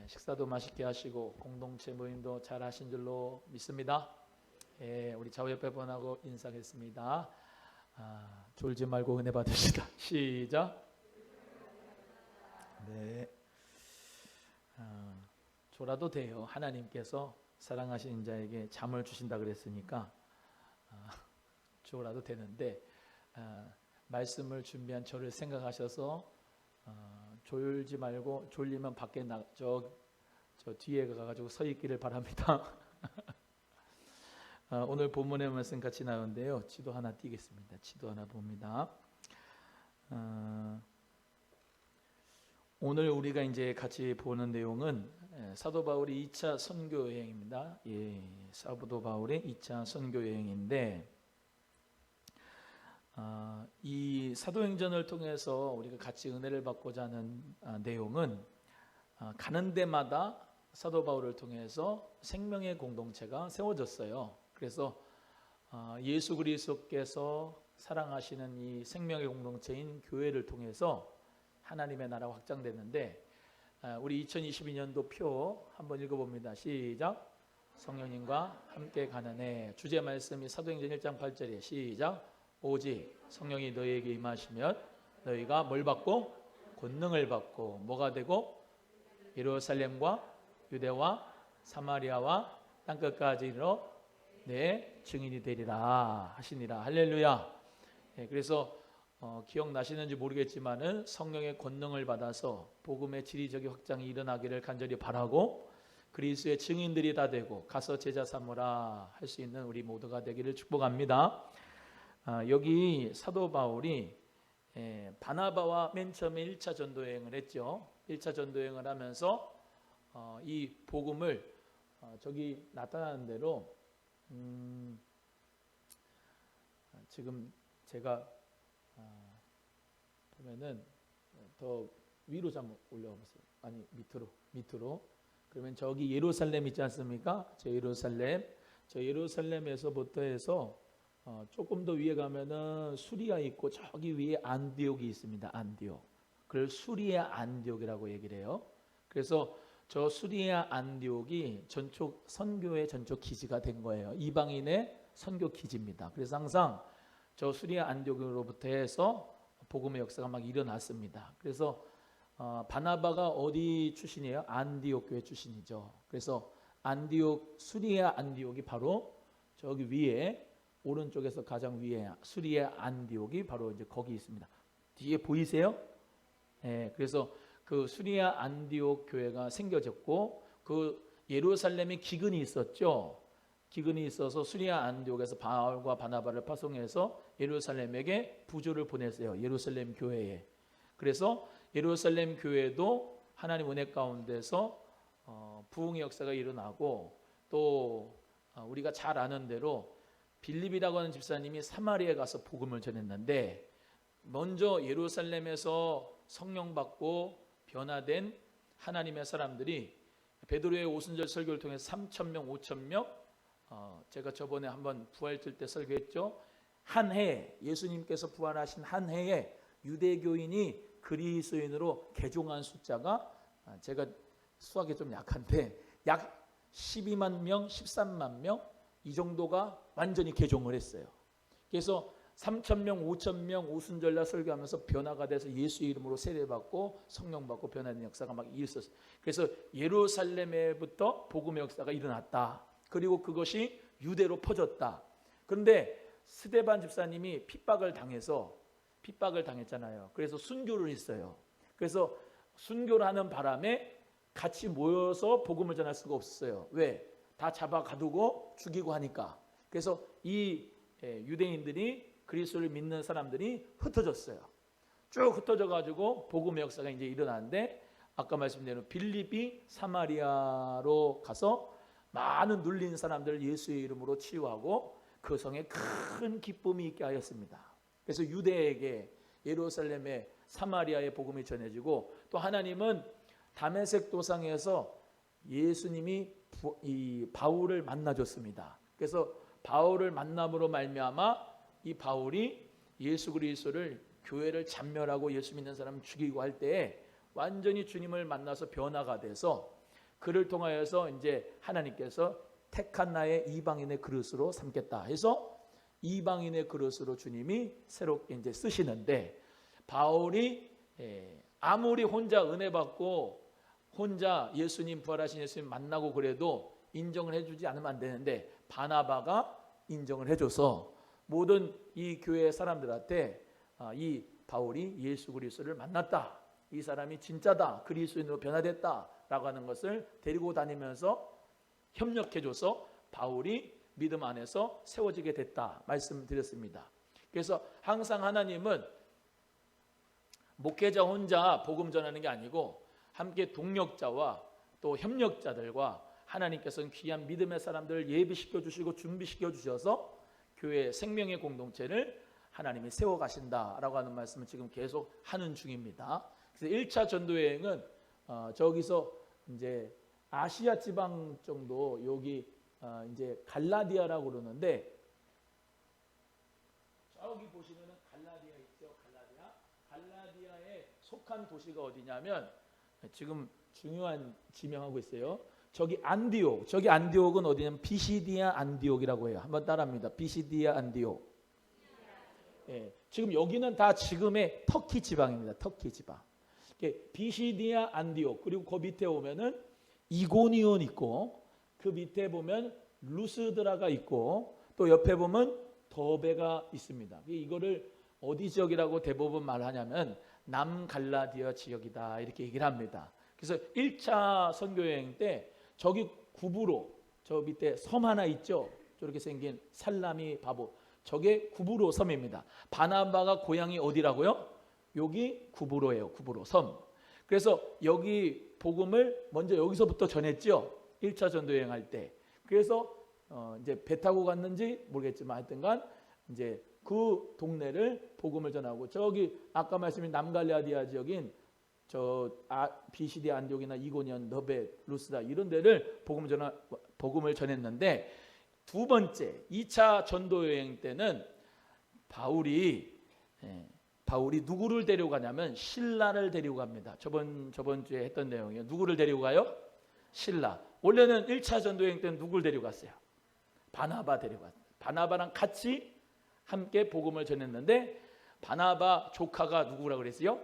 식사도 맛있게 하시고 공동체 모임도 잘 하신 줄로 믿습니다. 우리 좌우 옆에 분하고 인사하겠습니다. 졸지 말고 은혜 받으시다. 시작. 네. 졸아도 돼요. 하나님께서 사랑하신 자에게 잠을 주신다 그랬으니까 졸아도 되는데 말씀을 준비한 저를 생각하셔서 졸지 말고 졸리면 밖에 저 뒤에 가가지고 서 있기를 바랍니다. 오늘 본문의 말씀 같이 나오는데요. 지도 하나 띄겠습니다. 지도 하나 봅니다. 오늘 우리가 이제 같이 보는 내용은 사도 바울이 2차 선교 여행입니다. 사도 바울의 2차 선교 여행인데 이 사도행전을 통해서 우리가 같이 은혜를 받고자 하는 내용은 가는 데마다 사도 바울을 통해서 생명의 공동체가 세워졌어요. 그래서 예수 그리스도께서 사랑하시는 이 생명의 공동체인 교회를 통해서 하나님의 나라가 확장되는데 우리 2022년도 표 한번 읽어봅니다. 시작. 성령님과 함께 가는 해. 주제 말씀이 사도행전 1장 8절에 시작. 오직 성령이 너희에게 임하시면 너희가 뭘 받고? 권능을 받고 뭐가 되고? 예루살렘과 유대와 사마리아와 땅끝까지 이르러 내 증인이 되리라 하시니라. 할렐루야. 그래서 기억나시는지 모르겠지만은 성령의 권능을 받아서 복음의 지리적인 확장이 일어나기를 간절히 바라고 그리스도의 증인들이 다 되고 가서 제자 삼으라 할 수 있는 우리 모두가 되기를 축복합니다. 여기 사도 바울이 바나바와 맨 처음에 1차 전도여행을 했죠. 1차 전도여행을 하면서 이 복음을 저기 나타나는 대로 지금 제가 보면은 더 위로 좀 올려보세요. 아니 밑으로. 그러면 저기 예루살렘 있지 않습니까? 저 예루살렘에서부터 해서 조금 더 위에 가면은 수리아 있고 저기 위에 안디옥이 있습니다. 안디옥. 그걸 수리아 안디옥이라고 얘기를 해요. 그래서 저 수리아 안디옥이 전초 선교의 전초 기지가 된 거예요. 이방인의 선교 기지입니다. 그래서 항상 저 수리아 안디옥으로부터 해서 복음의 역사가 막 일어났습니다. 그래서 바나바가 어디 출신이에요? 안디옥 교회 출신이죠. 그래서 안디옥 수리아 안디옥이 바로 저기 위에 오른쪽에서 가장 위에 수리아 안디옥이 바로 이제 거기 있습니다. 뒤에 보이세요? 그래서 그 수리아 안디옥 교회가 생겨졌고 그 예루살렘에 기근이 있었죠. 기근이 있어서 수리아 안디옥에서 바울과 바나바를 파송해서 예루살렘에게 부조를 보냈어요. 예루살렘 교회에. 그래서 예루살렘 교회도 하나님 은혜 가운데서 부흥의 역사가 일어나고 또 우리가 잘 아는 대로 빌립이라고 하는 집사님이 사마리아에 가서 복음을 전했는데 먼저 예루살렘에서 성령 받고 변화된 하나님의 사람들이 베드로의 오순절 설교를 통해서 3,000명, 5,000명 제가 저번에 한번 부활절 때 설교했죠. 한 해 예수님께서 부활하신 한 해에 유대교인이 그리스도인으로 개종한 숫자가 제가 수학이 좀 약한데 약 12만 명, 13만 명 이 정도가 완전히 개종을 했어요. 그래서 3,000명, 5,000명 오순절날 설교하면서 변화가 돼서 예수 이름으로 세례받고 성령받고 변화된 역사가 막 있었어요. 그래서 예루살렘에부터 복음의 역사가 일어났다. 그리고 그것이 유대로 퍼졌다. 그런데 스데반 집사님이 핍박을 당했잖아요. 그래서 순교를 했어요. 그래서 순교를 하는 바람에 같이 모여서 복음을 전할 수가 없었어요. 왜? 다 잡아 가두고 죽이고 하니까. 그래서 이 유대인들이 그리스도를 믿는 사람들이 흩어졌어요. 쭉 흩어져 가지고 복음의 역사가 이제 일어나는데 아까 말씀드린 빌립이 사마리아로 가서 많은 눌린 사람들을 예수의 이름으로 치유하고 그 성에 큰 기쁨이 있게 하였습니다. 그래서 유대에게 예루살렘에 사마리아의 복음이 전해지고 또 하나님은 다메섹 도상에서 예수님이 이 바울을 만나줬습니다. 그래서 바울을 만남으로 말미암아 이 바울이 예수 그리스도를 교회를 잔멸하고 예수 믿는 사람을 죽이고 할 때에 완전히 주님을 만나서 변화가 돼서 그를 통하여서 이제 하나님께서 택한 나의 이방인의 그릇으로 삼겠다 해서 이방인의 그릇으로 주님이 새롭게 이제 쓰시는데, 바울이 아무리 혼자 은혜 받고 혼자 예수님, 부활하신 예수님 만나고 그래도 인정을 해주지 않으면 안 되는데, 바나바가 인정을 해줘서 모든 이 교회 사람들한테 이 바울이 예수 그리스도를 만났다, 이 사람이 진짜다, 그리스도인으로 변화됐다라고 하는 것을 데리고 다니면서 협력해줘서 바울이 믿음 안에서 세워지게 됐다 말씀드렸습니다. 그래서 항상 하나님은 목회자 혼자 복음 전하는 게 아니고 함께 동력자와 또 협력자들과 하나님께서는 귀한 믿음의 사람들을 예비시켜 주시고 준비시켜 주셔서 교회 생명의 공동체를 하나님이 세워가신다라고 하는 말씀을 지금 계속 하는 중입니다. 그래서 1차 전도여행은 저기서 이제 아시아 지방 정도, 여기 이제 갈라디아라고 그러는데, 저기 보시면은 갈라디아 있죠. 갈라디아에 속한 도시가 어디냐면, 지금 중요한 지명하고 있어요. 저기 안디옥은 어디냐면 비시디아 안디옥이라고 해요. 한번 따라합니다. 비시디아 안디옥. 예, 지금 여기는 다 지금의 터키 지방입니다. 터키 지방. 비시디아 안디옥, 그리고 그 밑에 오면은 이고니온 있고, 그 밑에 보면 루스드라가 있고, 또 옆에 보면 더베가 있습니다. 이거를 어디 지역이라고 대부분 말하냐면 남갈라디아 지역이다 이렇게 얘기를 합니다. 그래서 1차 선교여행 때 저기 구브로, 저 밑에 섬 하나 있죠. 저렇게 생긴 살라미 바보, 저게 구브로 섬입니다. 바나바가 고향이 어디라고요? 여기 구브로예요. 구브로 섬. 그래서 여기 복음을 먼저 여기서부터 전했죠. 1차 전도여행 할 때. 그래서 이제 배 타고 갔는지 모르겠지만 하여튼간 이제 그 동네를 복음을 전하고, 저기 아까 말씀드린 남갈라디아 지역인 비시디 안디옥이나 이고니온, 너베, 루스다 이런 데를 복음을 전했는데, 두 번째 2차 전도여행 때는 바울이 누구를 데리고 가냐면 신라를 데리고 갑니다. 저번 주에 했던 내용이에요. 누구를 데리고 가요? 신라. 원래는 1차 전도여행 때는 누구를 데리고 갔어요? 바나바 데리고 갔어요. 바나바랑 같이 함께 복음을 전했는데, 바나바 조카가 누구라고 그랬어요?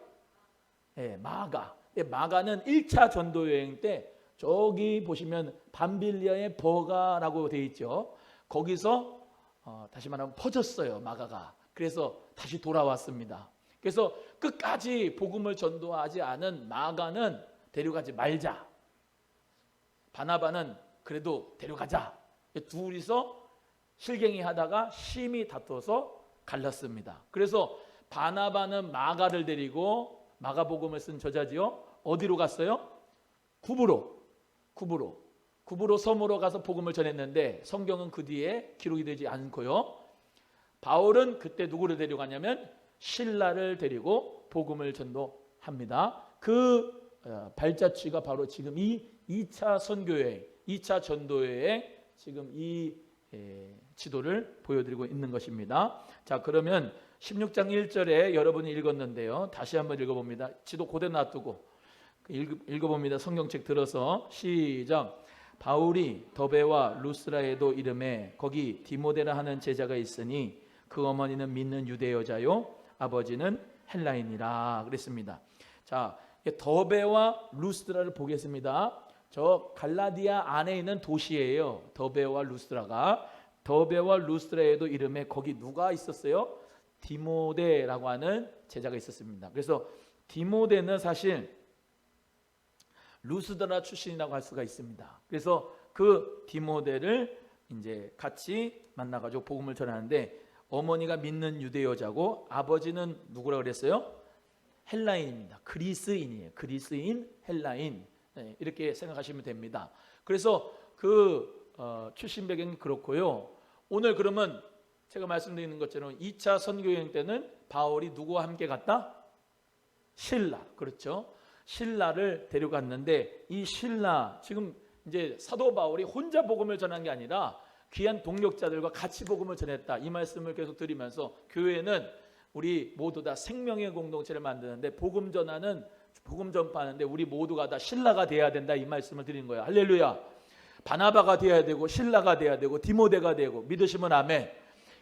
마가. 마가는 1차 전도여행 때 저기 보시면 밤빌리아의 버가라고 되어 있죠. 거기서 다시 말하면 퍼졌어요, 마가가. 그래서 다시 돌아왔습니다. 그래서 끝까지 복음을 전도하지 않은 마가는 데려가지 말자, 바나바는 그래도 데려가자. 둘이서 실갱이 하다가 심히 다퉈서 갈랐습니다. 그래서 바나바는 마가를 데리고, 마가복음을 쓴 저자지요, 어디로 갔어요? 구브로 섬으로 가서 복음을 전했는데, 성경은 그 뒤에 기록이 되지 않고요. 바울은 그때 누구를 데려가냐면 신라를 데리고 복음을 전도합니다. 그 발자취가 바로 지금 이 2차 선교여행, 2차 전도여행 지금 이 지도를 보여드리고 있는 것입니다. 자, 그러면 16장 1절에 여러분이 읽었는데요. 다시 한번 읽어봅니다. 지도 고대 놔두고 읽어봅니다. 성경책 들어서 시작. 바울이 더베와 루스라에도 이름에 거기 디모데라 하는 제자가 있으니 그 어머니는 믿는 유대 여자요 아버지는 헬라인이라 그랬습니다. 자, 더베와 루스라를 보겠습니다. 저 갈라디아 안에 있는 도시예요. 더베와 루스라가. 더베와 루스라에도 이름에 거기 누가 있었어요? 디모데라고 하는 제자가 있었습니다. 그래서 디모데는 사실 루스드라 출신이라고 할 수가 있습니다. 그래서 그 디모데를 이제 같이 만나가지고 복음을 전하는데, 어머니가 믿는 유대 여자고 아버지는 누구라고 그랬어요? 헬라인입니다. 그리스인이에요. 그리스인, 헬라인. 네, 이렇게 생각하시면 됩니다. 그래서 그 출신 배경이 그렇고요. 오늘 그러면 제가 말씀드리는 것처럼 2차 선교여행 때는 바울이 누구와 함께 갔다? 신라. 그렇죠. 신라를 데려갔는데, 이 신라, 지금 이제 사도 바울이 혼자 복음을 전한 게 아니라 귀한 동력자들과 같이 복음을 전했다, 이 말씀을 계속 드리면서 교회는 우리 모두 다 생명의 공동체를 만드는데 복음 전파하는데 우리 모두가 다 신라가 돼야 된다 이 말씀을 드리는 거예요. 할렐루야. 바나바가 돼야 되고 신라가 돼야 되고 디모데가 되고 믿으시면 아멘.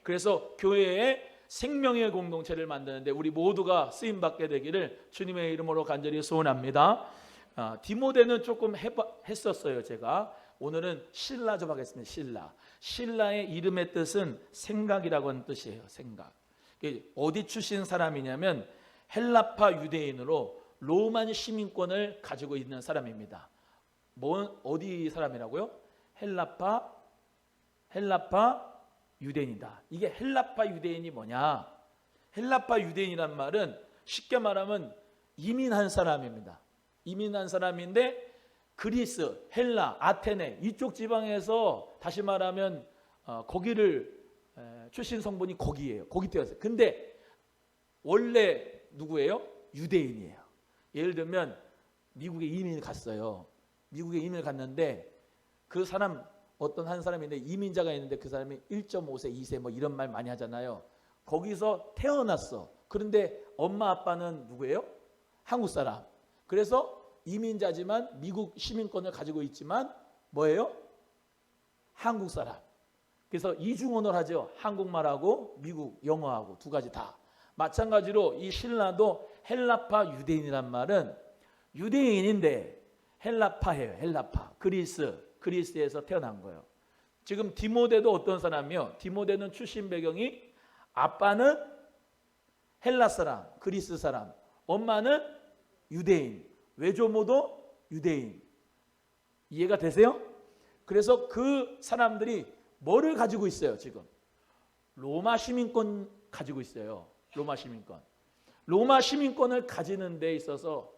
그래서 교회에 생명의 공동체를 만드는데 우리 모두가 쓰임 받게 되기를 주님의 이름으로 간절히 소원합니다. 디모데는 조금 했었어요. 제가 오늘은 신라 좀 하겠습니다. 신라의 이름의 뜻은 생각이라고 하는 뜻이에요. 생각. 어디 출신 사람이냐면 헬라파 유대인으로 로만 시민권을 가지고 있는 사람입니다. 어디 사람이라고요? 헬라파 유대인이다. 이게 헬라파 유대인이 뭐냐? 헬라파 유대인이란 말은 쉽게 말하면 이민한 사람입니다. 이민한 사람인데 그리스, 헬라, 아테네 이쪽 지방에서 다시 말하면 거기를 출신 성분이 거기예요. 거기 태어났어요. 근데 원래 누구예요? 유대인이에요. 예를 들면 미국에 이민을 갔어요. 미국에 이민을 갔는데 그 사람 어떤 한 사람인데 이민자가 있는데 그 사람이 1.5세, 2세 뭐 이런 말 많이 하잖아요. 거기서 태어났어. 그런데 엄마 아빠는 누구예요? 한국 사람. 그래서 이민자지만 미국 시민권을 가지고 있지만 뭐예요? 한국 사람. 그래서 이중언어를 하죠. 한국말하고 미국 영어하고 두 가지 다. 마찬가지로 이 신라도 헬라파 유대인이란 말은 유대인인데 헬라파예요. 헬라파. 그리스에서 태어난 거예요. 지금 디모데도 어떤 사람이요? 디모데는 출신 배경이 아빠는 헬라 사람, 그리스 사람, 엄마는 유대인, 외조모도 유대인. 이해가 되세요? 그래서 그 사람들이 뭐를 가지고 있어요? 지금 로마 시민권 가지고 있어요. 로마 시민권. 로마 시민권을 가지는 데 있어서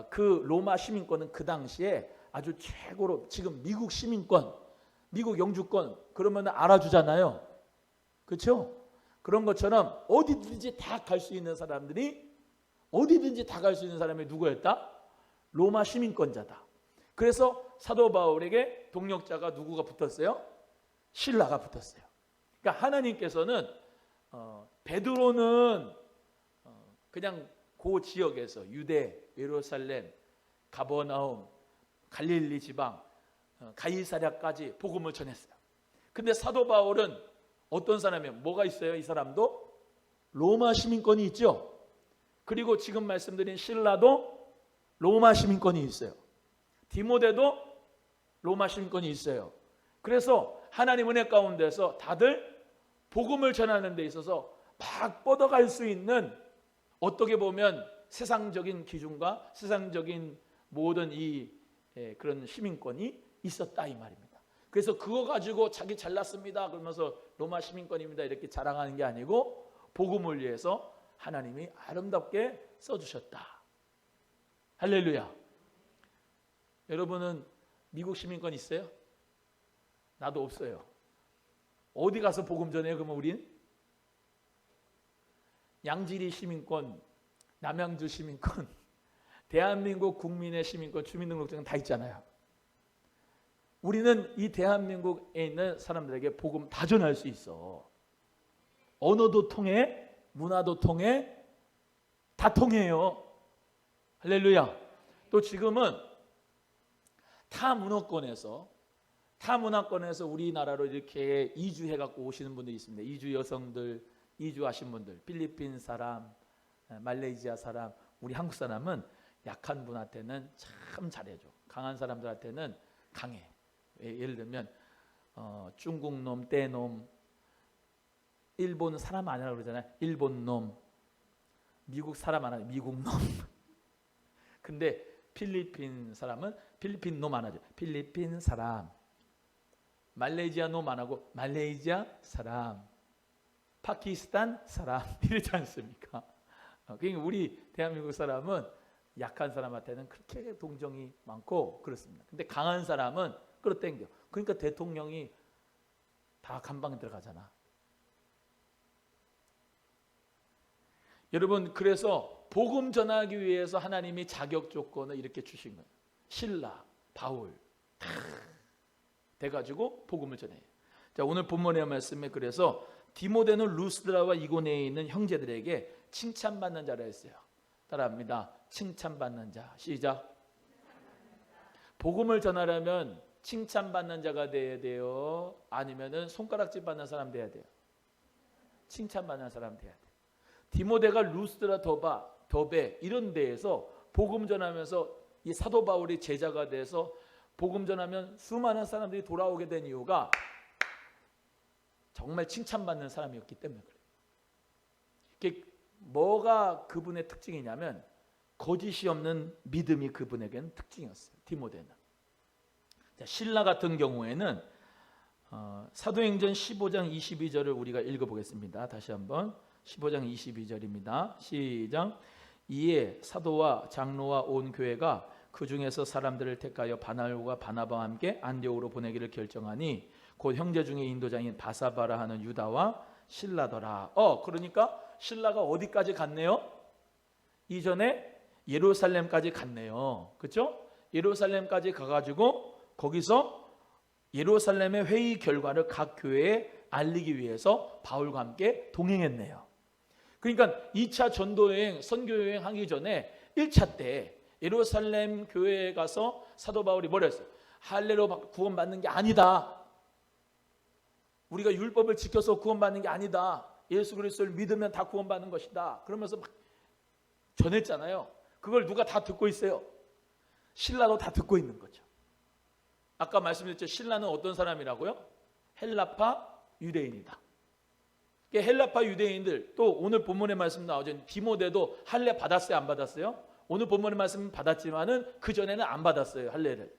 그 로마 시민권은 그 당시에 아주 최고로 지금 미국 시민권, 미국 영주권 그러면 알아주잖아요. 그렇죠? 그런 것처럼 어디든지 다 갈 수 있는 사람들이 어디든지 다 갈 수 있는 사람이 누구였다? 로마 시민권자다. 그래서 사도 바울에게 동역자가 누구가 붙었어요? 신라가 붙었어요. 그러니까 하나님께서는 베드로는 그냥 그 지역에서 유대, 예루살렘, 가버나움, 갈릴리 지방, 가이사랴까지 복음을 전했어요. 근데 사도 바울은 어떤 사람이에요? 뭐가 있어요? 이 사람도 로마 시민권이 있죠. 그리고 지금 말씀드린 신라도 로마 시민권이 있어요. 디모데도 로마 시민권이 있어요. 그래서 하나님 은혜 가운데서 다들 복음을 전하는 데 있어서 막 뻗어갈 수 있는 어떻게 보면 세상적인 기준과 세상적인 모든 그런 시민권이 있었다 이 말입니다. 그래서 그거 가지고 자기 잘났습니다 그러면서 로마 시민권입니다 이렇게 자랑하는 게 아니고 복음을 위해서 하나님이 아름답게 써주셨다. 할렐루야. 여러분은 미국 시민권 있어요? 나도 없어요. 어디 가서 복음 전해요? 그러면 우린 양지리 시민권, 남양주 시민권, 대한민국 국민의 시민권, 주민등록증은 다 있잖아요. 우리는 이 대한민국에 있는 사람들에게 복음 다 전할 수 있어. 언어도 통해, 문화도 통해, 다 통해요. 할렐루야. 또 지금은 타 문화권에서 우리나라로 이렇게 이주해갖고 오시는 분들이 있습니다. 이주 여성들, 이주하신 분들, 필리핀 사람, 말레이시아 사람, 우리 한국 사람은 약한 분한테는 참 잘해줘. 강한 사람들한테는 강해. 예를 들면 중국 놈, 떼놈, 일본 사람 아니라고 그러잖아요. 일본 놈, 미국 사람 아니라 미국 놈. 근데 필리핀 사람은 필리핀 놈 안 하죠. 필리핀 사람. 말레이시아 놈 안 하고 말레이시아 사람. 파키스탄 사람 이러지 않습니까? 그러니까 우리 대한민국 사람은 약한 사람한테는 그렇게 동정이 많고 그렇습니다. 근데 강한 사람은 끌어당겨. 그러니까 대통령이 다 감방에 들어가잖아. 여러분 그래서 복음 전하기 위해서 하나님이 자격 조건을 이렇게 주신 거예요. 신라, 바울 다 돼가지고 복음을 전해요. 자 오늘 본문의 말씀에 그래서 디모데는 루스드라와 이고네에 있는 형제들에게 칭찬받는 자라 했어요. 따라합니다. 칭찬받는 자. 시작. 복음을 전하려면 칭찬받는 자가 돼야 돼요? 아니면은 손가락질 받는 사람 돼야 돼요? 칭찬받는 사람 돼야 돼요. 디모데가 루스드라, 더베 이런 데에서 복음 전하면서 이 사도 바울이 제자가 돼서 복음 전하면 수많은 사람들이 돌아오게 된 이유가 정말 칭찬받는 사람이었기 때문에 그래요. 이게 뭐가 그분의 특징이냐면 거짓이 없는 믿음이 그분에게는 특징이었어요. 디모데는. 신라 같은 경우에는 사도행전 15장 22절을 우리가 읽어보겠습니다. 다시 한번 15장 22절입니다. 시작. 이에 사도와 장로와 온 교회가 그 중에서 사람들을 택하여 바나바와 바나바와 함께 안디옥으로 보내기를 결정하니 곧 형제 중에 인도자인 바사바라 하는 유다와 실라더라. 그러니까 실라가 어디까지 갔네요? 이전에 예루살렘까지 갔네요. 그렇죠? 예루살렘까지 가가지고 거기서 예루살렘의 회의 결과를 각 교회에 알리기 위해서 바울과 함께 동행했네요. 그러니까 2차 전도여행, 선교여행 하기 전에 1차 때 예루살렘 교회에 가서 사도 바울이 뭐라 했어요? 할례로 구원받는 게 아니다. 우리가 율법을 지켜서 구원받는 게 아니다. 예수 그리스도를 믿으면 다 구원받는 것이다. 그러면서 막 전했잖아요. 그걸 누가 다 듣고 있어요? 신라도 다 듣고 있는 거죠. 아까 말씀드렸죠. 신라는 어떤 사람이라고요? 헬라파 유대인이다. 헬라파 유대인들, 또 오늘 본문의 말씀 나오죠. 디모데도 할례 받았어요? 안 받았어요? 오늘 본문의 말씀은 받았지만은 그 전에는 안 받았어요, 할례를.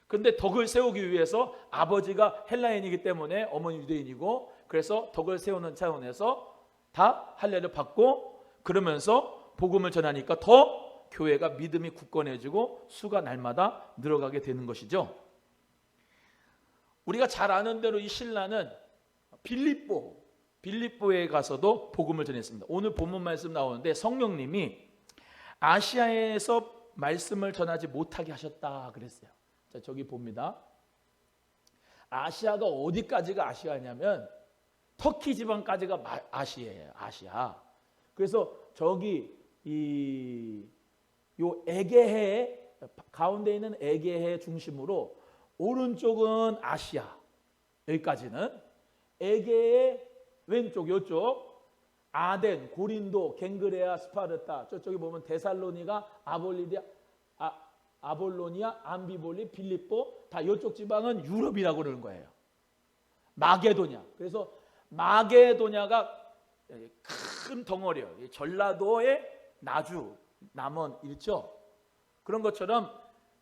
근데 덕을 세우기 위해서 아버지가 헬라인이기 때문에 어머니 유대인이고, 그래서 덕을 세우는 차원에서 다 할례를 받고, 그러면서 복음을 전하니까 더 교회가 믿음이 굳건해지고 수가 날마다 늘어가게 되는 것이죠. 우리가 잘 아는 대로 이 신라는 빌립보에 가서도 복음을 전했습니다. 오늘 본문 말씀 나오는데 성령님이 아시아에서 말씀을 전하지 못하게 하셨다 그랬어요. 자, 저기 봅니다. 아시아가 어디까지가 아시아냐면 터키 지방까지가 아시아예요. 아시아. 그래서 저기 요 에게해 가운데 있는 에게해 중심으로 오른쪽은 아시아, 여기까지는 에게해 왼쪽 요쪽 아덴, 고린도, 갱그레아, 스파르타, 저쪽에 보면 데살로니가, 아볼로니아, 암비볼리, 빌립보, 다 이쪽 지방은 유럽이라고 그러는 거예요. 마게도냐. 그래서 마게도냐가 큰 덩어리예요. 전라도의 나주, 남원 있죠. 그런 것처럼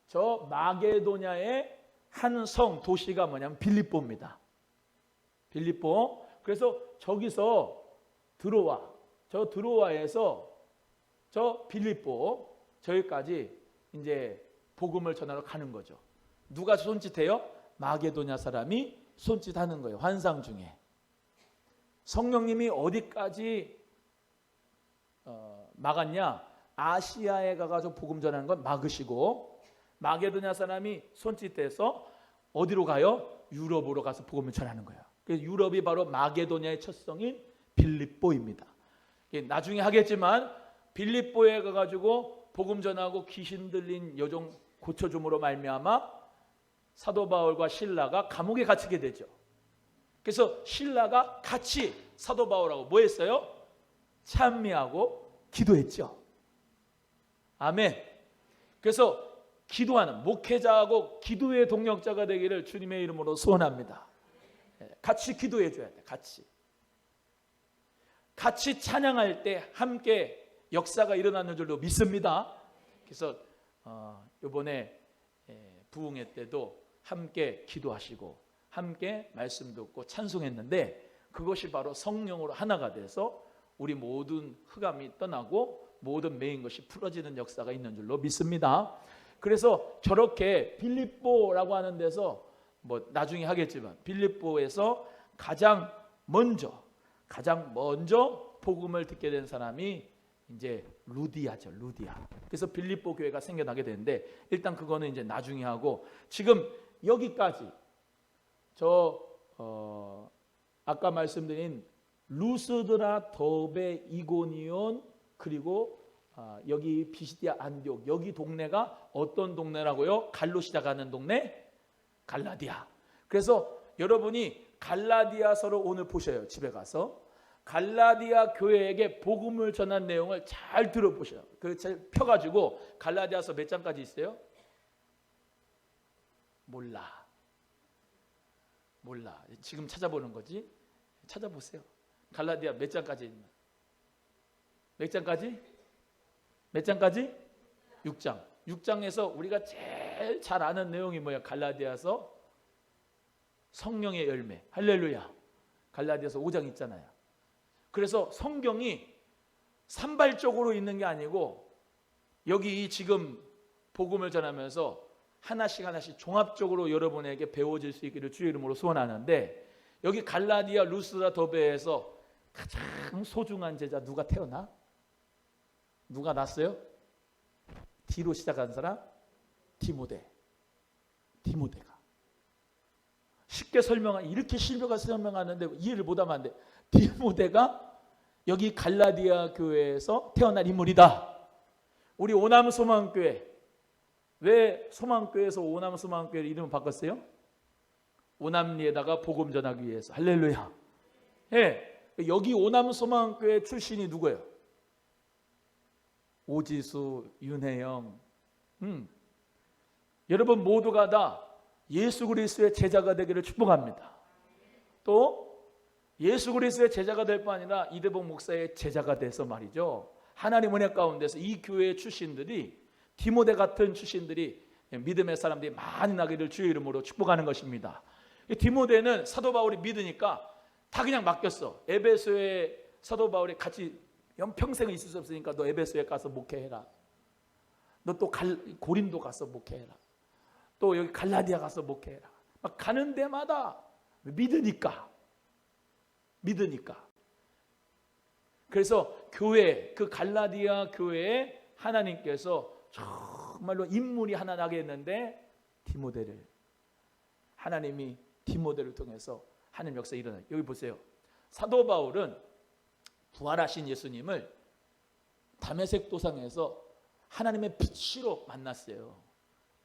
저 마게도냐의 한 성 도시가 뭐냐면 빌립보입니다. 빌립보. 그래서 저기서 저 드로아에서 저 빌립보 저기까지 이제 복음을 전하러 가는 거죠. 누가 손짓해요? 마게도냐 사람이 손짓하는 거예요. 환상 중에. 성령님이 어디까지 막았냐? 아시아에 가가지고 복음 전하는 건 막으시고, 마게도냐 사람이 손짓해서 어디로 가요? 유럽으로 가서 복음을 전하는 거예요. 그래서 유럽이 바로 마게도냐의 첫 성인 빌립보입니다. 나중에 하겠지만 빌립보에 가가지고 복음 전하고 귀신 들린 여종 고쳐줌으로 말미암아 사도 바울과 신라가 감옥에 갇히게 되죠. 그래서 신라가 같이 사도 바울하고 뭐 했어요? 찬미하고 기도했죠. 아멘. 그래서 기도하는 목회자하고 기도의 동력자가 되기를 주님의 이름으로 소원합니다. 같이 기도해 줘야 돼. 같이 찬양할 때 함께 역사가 일어나는 줄로 믿습니다. 그래서 이번에 부흥회 때도 함께 기도하시고 함께 말씀 듣고 찬송했는데, 그것이 바로 성령으로 하나가 돼서 우리 모든 흑암이 떠나고 모든 매인 것이 풀어지는 역사가 있는 줄로 믿습니다. 그래서 저렇게 빌립보라고 하는 데서 뭐 나중에 하겠지만 빌립보에서 가장 먼저 복음을 듣게 된 사람이 이제 루디아죠. 루디아. 그래서 빌립보 교회가 생겨나게 되는데, 일단 그거는 이제 나중에 하고, 지금 여기까지 아까 말씀드린 루스드라, 더베, 이고니온, 그리고 여기 비시디아, 안디옥, 여기 동네가 어떤 동네라고요? 갈로 시작하는 동네? 갈라디아. 그래서 여러분이 갈라디아서를 오늘 보셔요. 집에 가서 갈라디아 교회에게 복음을 전한 내용을 잘 들어보셔요. 그 펴가지고 갈라디아서 몇 장까지 있어요? 몰라. 지금 찾아보는 거지. 찾아보세요. 갈라디아 몇 장까지 있나? 몇 장까지? 6장. 6장에서 우리가 제일 잘 아는 내용이 뭐야? 갈라디아서 성령의 열매. 할렐루야. 갈라디아서 5장 있잖아요. 그래서 성경이 산발적으로 있는 게 아니고 여기 지금 복음을 전하면서 하나씩 종합적으로 여러분에게 배워질 수 있기를 주의 이름으로 소원하는데, 여기 갈라디아, 루스드라, 더베에서 가장 소중한 제자 누가 태어나? 누가 났어요? D로 시작한 사람? 디모데가. 쉽게 이렇게 설명하는데 이해를 못하면 안 돼. 디모데가 여기 갈라디아 교회에서 태어난 인물이다. 우리 오남소망교회, 왜 소망교회에서 오남소망교회 이름을 바꿨어요? 오남리에다가 복음 전하기 위해서. 할렐루야. 예, 여기 오남소망교회 출신이 누구예요? 오지수, 윤혜영. 여러분 모두가 다 예수 그리스도의 제자가 되기를 축복합니다. 또 예수 그리스도의 제자가 될 뿐 아니라 이대복 목사의 제자가 돼서 말이죠, 하나님 은혜 가운데서 이 교회 출신들이, 디모데 같은 출신들이, 믿음의 사람들이 많이 나기를 주의 이름으로 축복하는 것입니다. 디모데는 사도 바울이 믿으니까 다 그냥 맡겼어. 에베소에 사도 바울이 같이 평생을 있을 수 없으니까 너 에베소에 가서 목회해라. 너 또 고린도 가서 목회해라. 또 여기 갈라디아 가서 목회해라. 막 가는 데마다 믿으니까. 그래서 교회, 그 갈라디아 교회에 하나님께서 정말로 인물이 하나 나게 했는데, 하나님이 디모데를 통해서 하나님 역사 일어나요. 여기 보세요. 사도 바울은 부활하신 예수님을 다메섹 도상에서 하나님의 빛으로 만났어요.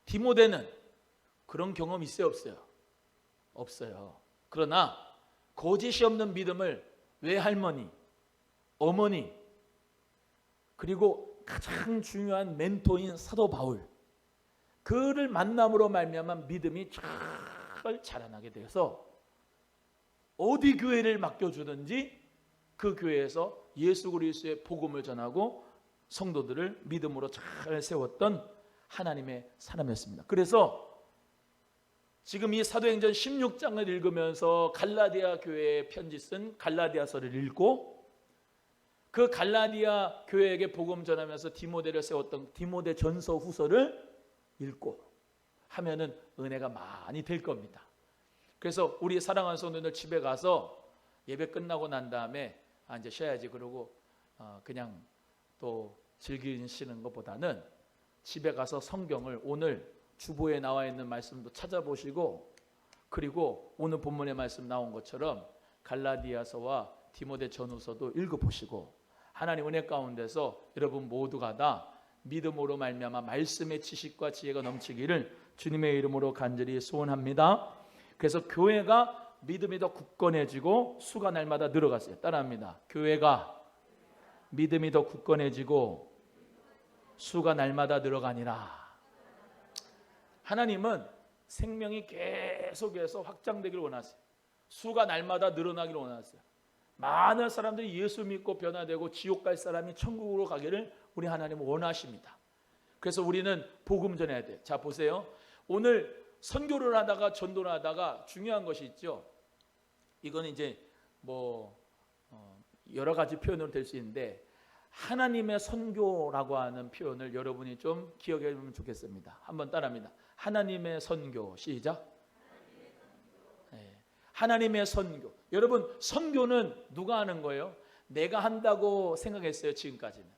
디모데는 그런 경험 있어요, 없어요? 없어요. 그러나 거짓이 없는 믿음을 외할머니, 어머니, 그리고 가장 중요한 멘토인 사도 바울, 그를 만남으로 말미암아 믿음이 잘 자라나게 되어서 어디 교회를 맡겨주든지 그 교회에서 예수 그리스도의 복음을 전하고 성도들을 믿음으로 잘 세웠던 하나님의 사람이었습니다. 그래서 지금 이 사도행전 16장을 읽으면서 갈라디아 교회에 편지 쓴 갈라디아서를 읽고, 그 갈라디아 교회에게 복음 전하면서 디모데를 세웠던 디모데 전서 후서를 읽고 하면은 은혜가 많이 될 겁니다. 그래서 우리 사랑하는 성도들 집에 가서 예배 끝나고 난 다음에 이제 쉬어야지 그러고 그냥 또 즐기시는 것보다는 집에 가서 성경을 오늘 주보에 나와 있는 말씀도 찾아보시고, 그리고 오늘 본문의 말씀 나온 것처럼 갈라디아서와 디모데 전후서도 읽어보시고, 하나님 은혜 가운데서 여러분 모두가 다 믿음으로 말미암아 말씀의 지식과 지혜가 넘치기를 주님의 이름으로 간절히 소원합니다. 그래서 교회가 믿음이 더 굳건해지고 수가 날마다 늘어갔어요. 따라합니다. 교회가 믿음이 더 굳건해지고 수가 날마다 늘어가니라. 하나님은 생명이 계속해서 확장되기를 원하세요. 수가 날마다 늘어나기를 원하세요. 많은 사람들이 예수 믿고 변화되고 지옥 갈 사람이 천국으로 가기를 우리 하나님은 원하십니다. 그래서 우리는 복음 전해야 돼요. 자 보세요. 오늘 선교를 하다가 전도를 하다가 중요한 것이 있죠. 이거는 이제 여러 가지 표현으로 될 수 있는데, 하나님의 선교라고 하는 표현을 여러분이 좀 기억해 보면 좋겠습니다. 한번 따라합니다. 하나님의 선교. 시작. 네. 하나님의 선교. 여러분 선교는 누가 하는 거예요? 내가 한다고 생각했어요, 지금까지는.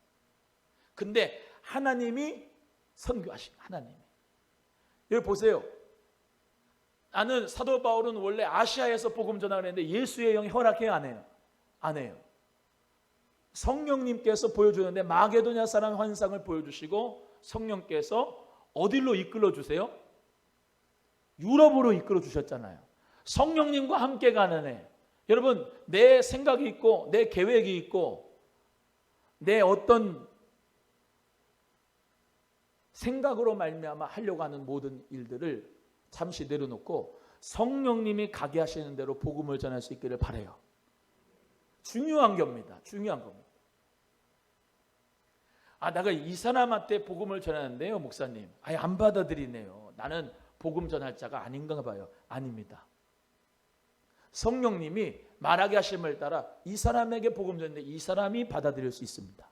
근데 하나님이 선교하신 하나님이. 여기 보세요. 나는 사도 바울은 원래 아시아에서 복음 전하려 했는데 예수의 영이 허락해요, 안 해요? 안 해요. 성령님께서 보여주는데 마게도냐 사람 환상을 보여주시고 성령께서 어디로 이끌어 주세요? 유럽으로 이끌어 주셨잖아요. 성령님과 함께 가는 해. 여러분, 내 생각이 있고 내 계획이 있고 내 어떤 생각으로 말미암아 하려고 하는 모든 일들을 잠시 내려놓고 성령님이 가게 하시는 대로 복음을 전할 수 있기를 바라요. 중요한 겁니다. 중요한 겁니다. 내가 이 사람한테 복음을 전하는데요, 목사님. 안 받아들이네요. 나는 복음 전할 자가 아닌가 봐요. 아닙니다. 성령님이 말하게 하심을 따라 이 사람에게 복음 전하는데 이 사람이 받아들일 수 있습니다.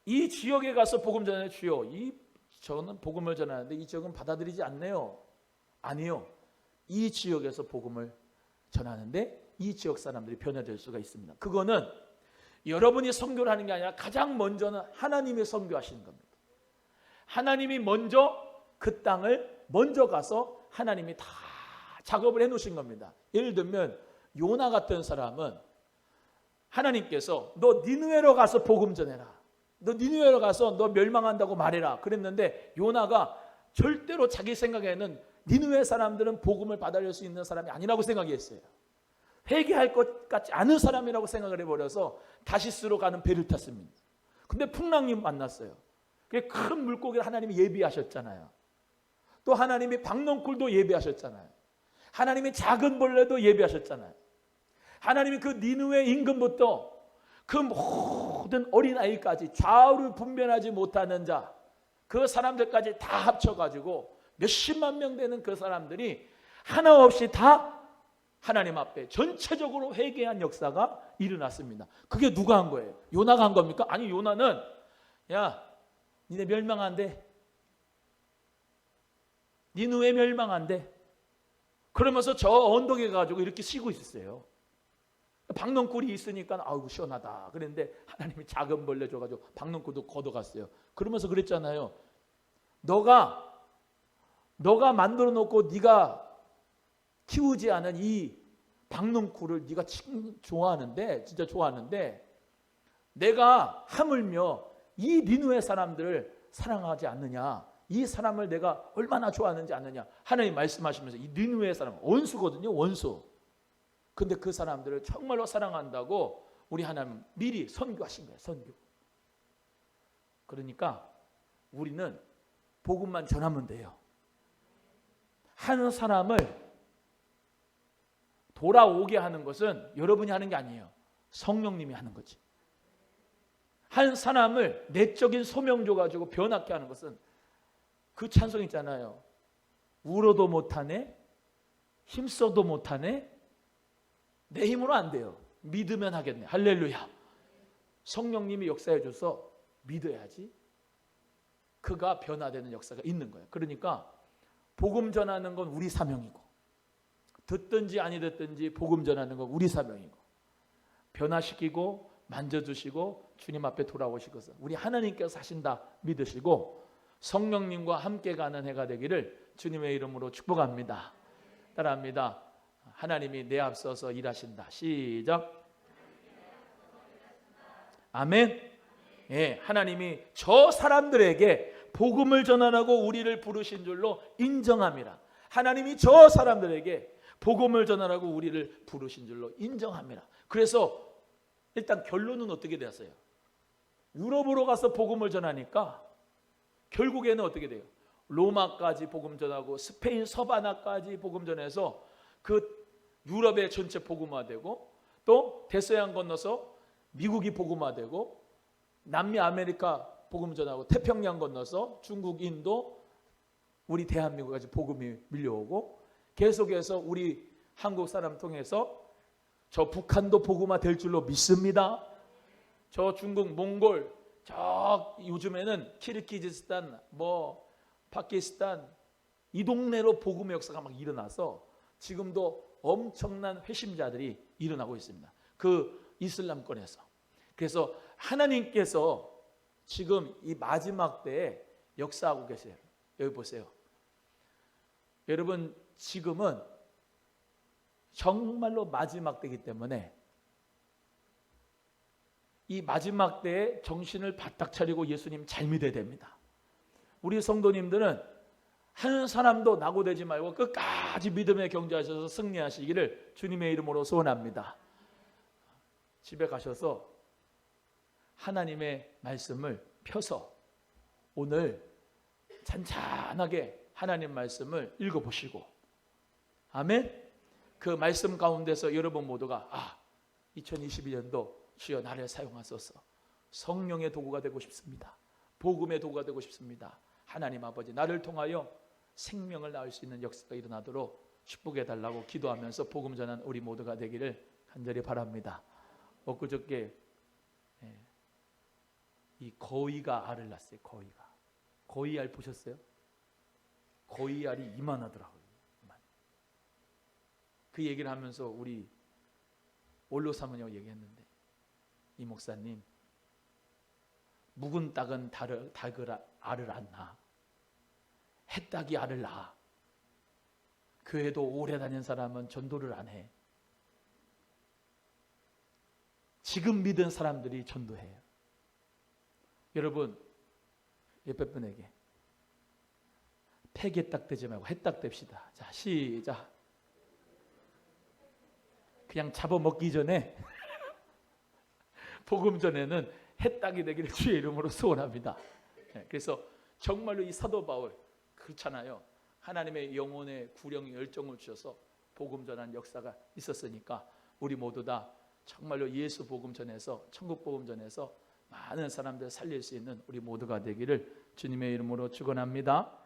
이 지역에 가서 복음 전하는 주요, 저는 복음을 전하는데 이 지역은 받아들이지 않네요. 아니요. 이 지역에서 복음을 전하는데 이 지역 사람들이 변화될 수가 있습니다. 그거는 여러분이 선교를 하는 게 아니라 가장 먼저는 하나님이 선교하시는 겁니다. 하나님이 먼저 그 땅을 먼저 가서 하나님이 다 작업을 해놓으신 겁니다. 예를 들면 요나 같은 사람은 하나님께서 너 니느웨로 가서 복음 전해라. 너 니느웨로 가서 너 멸망한다고 말해라. 그랬는데 요나가 절대로 자기 생각에는 니느웨 사람들은 복음을 받아들일 수 있는 사람이 아니라고 생각했어요. 회개할 것 같지 않은 사람이라고 생각을 해버려서 다시스로 가는 배를 탔습니다. 근데 풍랑이 만났어요. 큰 물고기를 하나님이 예비하셨잖아요. 또 하나님이 박넝쿨도 예비하셨잖아요. 하나님이 작은 벌레도 예비하셨잖아요. 하나님이 그 니느웨 임금부터 그 모든 어린아이까지 좌우를 분별하지 못하는 자, 그 사람들까지 다 합쳐가지고 몇십만 명 되는 그 사람들이 하나 없이 다 하나님 앞에 전체적으로 회개한 역사가 일어났습니다. 그게 누가 한 거예요? 요나가 한 겁니까? 아니, 요나는 야, 니네 멸망한대. 니느웨 멸망한대. 그러면서 저 언덕에 가지고 이렇게 쉬고 있었어요. 박넝쿨이 있으니까 아이고 시원하다 그랬는데 하나님이 작은 벌레 줘가지고 박넝쿨도 걷어갔어요. 그러면서 그랬잖아요. 너가 만들어 놓고 네가 키우지 않은 이 박넝쿨을 네가 좋아하는데 진짜 좋아하는데 내가 하물며 이 니느웨 사람들을 사랑하지 않느냐, 이 사람을 내가 얼마나 좋아하는지 아느냐. 하나님 말씀하시면서 이 니느웨 사람 원수거든요, 원수. 근데 그 사람들을 정말로 사랑한다고 우리 하나님 미리 선교하신 거예요. 선교. 그러니까 우리는 복음만 전하면 돼요. 한 사람을 돌아오게 하는 것은 여러분이 하는 게 아니에요. 성령님이 하는 거지. 한 사람을 내적인 소명 줘가지고 변하게 하는 것은 그 찬송 있잖아요. 울어도 못하네, 힘써도 못하네, 내 힘으로 안 돼요. 믿으면 하겠네. 할렐루야. 성령님이 역사해 줘서 믿어야지 그가 변화되는 역사가 있는 거예요. 그러니까 복음 전하는 건 우리 사명이고 듣든지 아니 듣든지 복음 전하는 건 우리 사명이고 변화시키고 만져주시고 주님 앞에 돌아오시고서 우리 하나님께서 하신다 믿으시고 성령님과 함께 가는 해가 되기를 주님의 이름으로 축복합니다. 따라합니다. 하나님이 내 앞서서 일하신다. 시작. 아멘. 예, 하나님이 저 사람들에게 복음을 전하라고 우리를 부르신 줄로 인정합니다. 하나님이 저 사람들에게 복음을 전하라고 우리를 부르신 줄로 인정합니다. 그래서 일단 결론은 어떻게 되었어요? 유럽으로 가서 복음을 전하니까 결국에는 어떻게 돼요? 로마까지 복음 전하고 스페인 서바나까지 복음 전해서 그 유럽의 전체 복음화되고 또 대서양 건너서 미국이 복음화되고 남미 아메리카 복음 전하고 태평양 건너서 중국, 인도, 우리 대한민국까지 복음이 밀려오고 계속해서 우리 한국 사람 통해서 저 북한도 복음화 될 줄로 믿습니다. 저 중국, 몽골, 저 요즘에는 키르기즈스탄, 파키스탄 이 동네로 복음의 역사가 막 일어나서 지금도 엄청난 회심자들이 일어나고 있습니다. 그 이슬람권에서. 그래서 하나님께서 지금 이 마지막 때에 역사하고 계세요. 여기 보세요. 여러분 지금은 정말로 마지막 때이기 때문에 이 마지막 때에 정신을 바짝 차리고 예수님 잘 믿어야 됩니다. 우리 성도님들은 한 사람도 낙오되지 말고 끝까지 믿음에 경주하셔서 승리하시기를 주님의 이름으로 소원합니다. 집에 가셔서 하나님의 말씀을 펴서 오늘 잔잔하게 하나님 말씀을 읽어보시고, 아멘. 그 말씀 가운데서 여러분 모두가 2022년도 주여 나를 사용하소서, 성령의 도구가 되고 싶습니다. 복음의 도구가 되고 싶습니다. 하나님 아버지, 나를 통하여 생명을 낳을 수 있는 역사가 일어나도록 축복해 달라고 기도하면서 복음 전한 우리 모두가 되기를 간절히 바랍니다. 엊그저께 이 거위가 알을 낳았어요. 거위 알 보셨어요? 거위 알이 이만하더라고요. 그 얘기를 하면서 우리 원로 사모님하고 얘기했는데, 이 목사님, 묵은 닭은 알을 안 낳아. 햇닭이 알을 낳아. 교회도 오래 다닌 사람은 전도를 안 해. 지금 믿은 사람들이 전도해요. 여러분, 옆에 분에게 폐개딱 되지 말고 햇딱 됩시다. 자, 시작. 그냥 잡아먹기 전에 복음 전에는 햇딱이 되기를 주의 이름으로 소원합니다. 그래서 정말로 이 사도 바울 그렇잖아요. 하나님의 영혼의 구령 열정을 주셔서 복음 전한 역사가 있었으니까 우리 모두 다 정말로 예수 복음 전해서, 천국 복음 전해서 많은 사람들 살릴 수 있는 우리 모두가 되기를 주님의 이름으로 축원합니다.